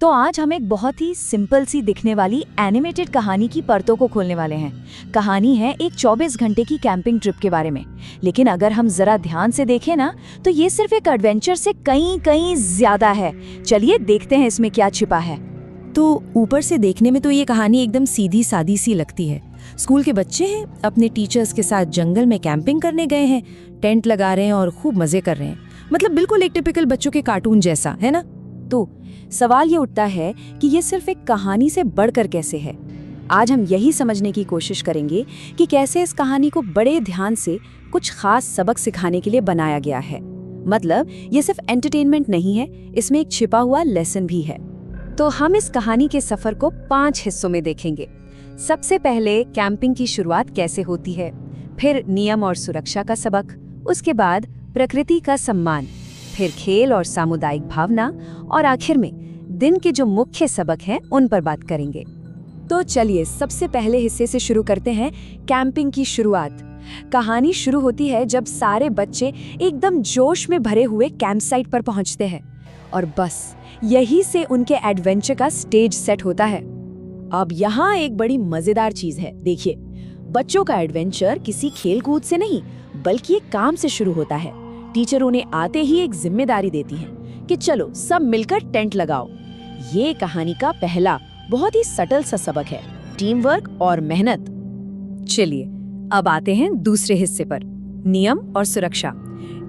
तो आज हम एक बहुत ही सिंपल सी दिखने वाली एनिमेटेड कहानी की परतों को खोलने वाले हैं। कहानी है एक 24 घंटे की कैंपिंग ट्रिप के बारे में। लेकिन अगर हम जरा ध्यान से देखें ना, तो ये सिर्फ एक एडवेंचर से कहीं ज्यादा है। चलिए देखते हैं इसमें क्या छिपा है। तो ऊपर से देखने में तो ये कहानी एकदम सीधी सादी सी लगती है। स्कूल के बच्चे हैं, अपने टीचर्स के साथ जंगल में कैंपिंग करने गए हैं, टेंट लगा रहे हैं और खूब मजे कर रहे हैं। मतलब बिल्कुल एक टिपिकल बच्चों के कार्टून जैसा, है ना? तो सवाल ये उठता है कि ये सिर्फ एक कहानी से बढ़कर कैसे है। आज हम यही समझने की कोशिश करेंगे कि कैसे इस कहानी को बड़े ध्यान से कुछ खास सबक सिखाने के लिए बनाया गया है। मतलब ये सिर्फ एंटरटेनमेंट नहीं है, इसमें एक छिपा हुआ लेसन भी है। तो हम इस कहानी के सफर को 5 हिस्सों में देखेंगे। सबसे पहले कैंपिंग की शुरुआत कैसे होती है, फिर नियम और सुरक्षा का सबक, उसके बाद प्रकृति का सम्मान, फिर खेल और सामुदायिक भावना, और आखिर में दिन के जो मुख्य सबक हैं उन पर बात करेंगे। तो चलिए सबसे पहले हिस्से से शुरू करते हैं, कैंपिंग की शुरुआत। कहानी शुरू होती है जब सारे बच्चे एकदम जोश में भरे हुए कैंप साइट पर पहुंचते हैं और बस यही से उनके एडवेंचर का स्टेज सेट होता है। अब यहाँ एक बड़ी मजेदार चीज है। देखिए, बच्चों का एडवेंचर किसी खेल कूद से नहीं बल्कि एक काम से शुरू होता है। टीचर उन्हें आते ही एक जिम्मेदारी देती हैं कि चलो सब मिलकर टेंट लगाओ। ये कहानी का पहला बहुत ही सटल सा सबक है, टीम वर्क और मेहनत। चलिए अब आते हैं दूसरे हिस्से पर, नियम और सुरक्षा।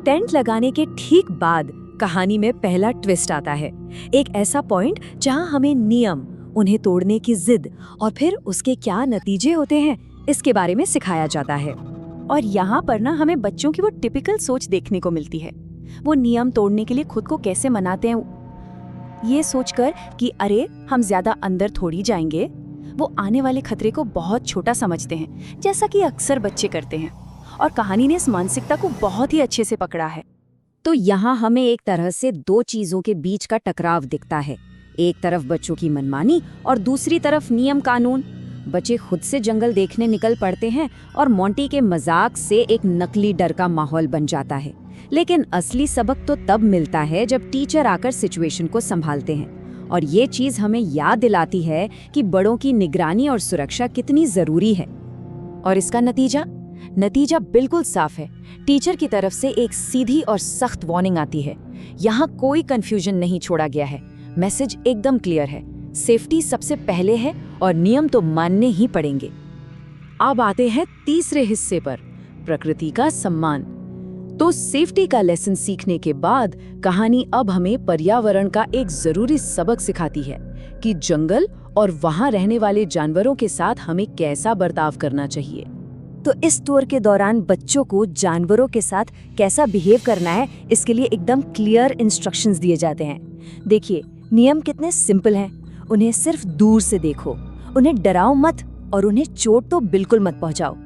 टेंट लगाने के ठीक बाद कहानी में पहला ट्विस्ट आता है। एक ऐसा पॉइंट जहां हमें नियम, उन्हें तोड़ने की जिद और फिर उसके क्या नतीजे होते हैं इसके बारे में सिखाया जाता है। और यहाँ पर ना हमें बच्चों की वो टिपिकल सोच देखने को मिलती है। वो नियम तोड़ने के लिए खुद को कैसे मनाते हैं, ये सोचकर कि अरे हम ज्यादा अंदर थोड़ी जाएंगे। वो आने वाले खतरे को बहुत छोटा समझते हैं, जैसा कि अक्सर बच्चे करते हैं। और कहानी ने इस मानसिकता को बहुत ही अच्छे से पकड़ा है। तो यहाँ हमें एक तरह से दो चीजों के बीच का टकराव दिखता है। एक तरफ बच्चों की मनमानी और दूसरी तरफ नियम कानून। बच्चे खुद से जंगल देखने निकल पड़ते हैं और मोंटी के मजाक से एक नकली डर का माहौल बन जाता है। लेकिन असली सबक तो तब मिलता है जब टीचर आकर सिचुएशन को संभालते हैं। और ये चीज हमें याद दिलाती है कि बड़ों की निगरानी और सुरक्षा कितनी जरूरी है। और इसका नतीजा बिल्कुल साफ है। टीचर की तरफ से एक सीधी और सख्त वार्निंग आती है। यहाँ कोई कंफ्यूजन नहीं छोड़ा गया है। मैसेज एकदम क्लियर है, सेफ्टी सबसे पहले है और नियम तो मानने ही पड़ेंगे। अब आते हैं तीसरे हिस्से पर, प्रकृति का सम्मान। तो सेफ्टी का लेसन सीखने के बाद कहानी अब हमें पर्यावरण का एक जरूरी सबक सिखाती है कि जंगल और वहां रहने वाले जानवरों के साथ हमें कैसा बर्ताव करना चाहिए। तो इस टूर के दौरान बच्चों को जानवरों के साथ कैसा बिहेव करना है, इसके लिए एकदम क्लियर इंस्ट्रक्शंस दिए जाते हैं। देखिए, नियम कितने सिंपल हैं। उन्हें सिर्फ दूर से देखो, उन्हें डराओ मत और उन्हें चोट तो बिल्कुल मत पहुंचाओ।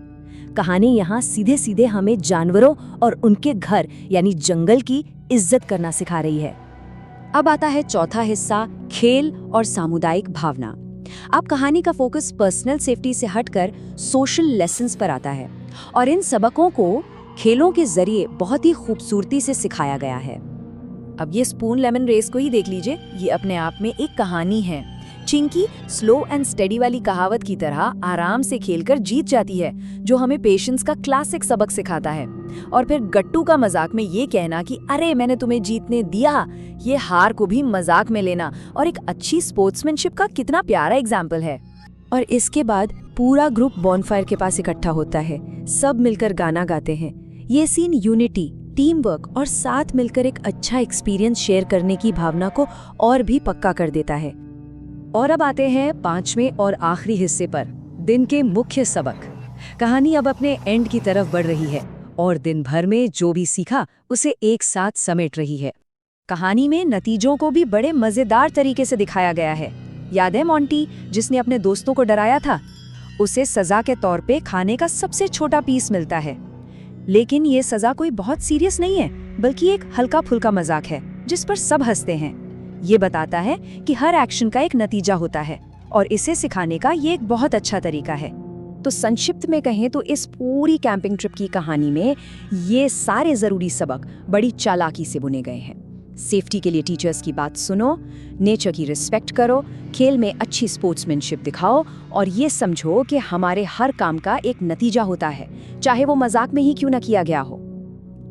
कहानी यहाँ सीधे सीधे हमें जानवरों और उनके घर यानी जंगल की इज्जत करना सिखा रही है। अब आता है चौथा हिस्सा, खेल और सामुदायिक भावना। अब कहानी का फोकस पर्सनल सेफ्टी से हटकर सोशल लेसन्स पर आता है और इन सबकों को खेलों के जरिए बहुत ही खूबसूरती से सिखाया गया है। अब ये स्पून लेमन रेस को ही देख लीजिए। ये अपने आप में एक कहानी है। चिंकी स्लो एंड स्टेडी वाली कहावत की तरह आराम से खेलकर जीत जाती है, जो हमें पेशेंस का क्लासिक सबक सिखाता है। और फिर गट्टू का मजाक में ये कहना कि अरे मैंने तुम्हें जीतने दिया, ये हार को भी मजाक में लेना और एक अच्छी स्पोर्ट्समैनशिप का कितना प्यारा एग्जाम्पल है। और इसके बाद पूरा ग्रुप बॉनफायर के पास इकट्ठा होता है, सब मिलकर गाना गाते हैं। ये सीन यूनिटी, टीम वर्क और साथ मिलकर एक अच्छा एक्सपीरियंस शेयर करने की भावना को और भी पक्का कर देता है। और अब आते हैं 5वें और आखिरी हिस्से पर, दिन के मुख्य सबक। कहानी अब अपने एंड की तरफ बढ़ रही है और दिन भर में जो भी सीखा उसे एक साथ समेट रही है। कहानी में नतीजों को भी बड़े मजेदार तरीके से दिखाया गया है। याद है मोंटी जिसने अपने दोस्तों को डराया था? उसे सजा के तौर पे खाने का सबसे छोटा पीस मिलता है। लेकिन ये सजा कोई बहुत सीरियस नहीं है, बल्कि एक हल्का फुल्का मजाक है जिस पर सब हंसते हैं। ये बताता है कि हर एक्शन का एक नतीजा होता है और इसे सिखाने का ये एक बहुत अच्छा तरीका है। तो संक्षिप्त में कहें तो इस पूरी कैंपिंग ट्रिप की कहानी में ये सारे जरूरी सबक बड़ी चालाकी से बुने गए हैं। सेफ्टी के लिए टीचर्स की बात सुनो, नेचर की रिस्पेक्ट करो, खेल में अच्छी स्पोर्ट्समैनशिप दिखाओ और ये समझो कि हमारे हर काम का एक नतीजा होता है, चाहे वो मजाक में ही क्यों ना किया गया हो।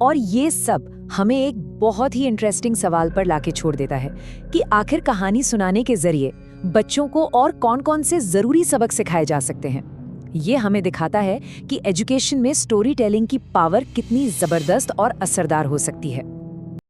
और ये सब हमें एक बहुत ही इंटरेस्टिंग सवाल पर लाके छोड़ देता है कि आखिर कहानी सुनाने के जरिए बच्चों को और कौन-कौन से जरूरी सबक सिखाए जा सकते हैं। ये हमें दिखाता है कि एजुकेशन में स्टोरी टेलिंग की पावर कितनी जबरदस्त और असरदार हो सकती है।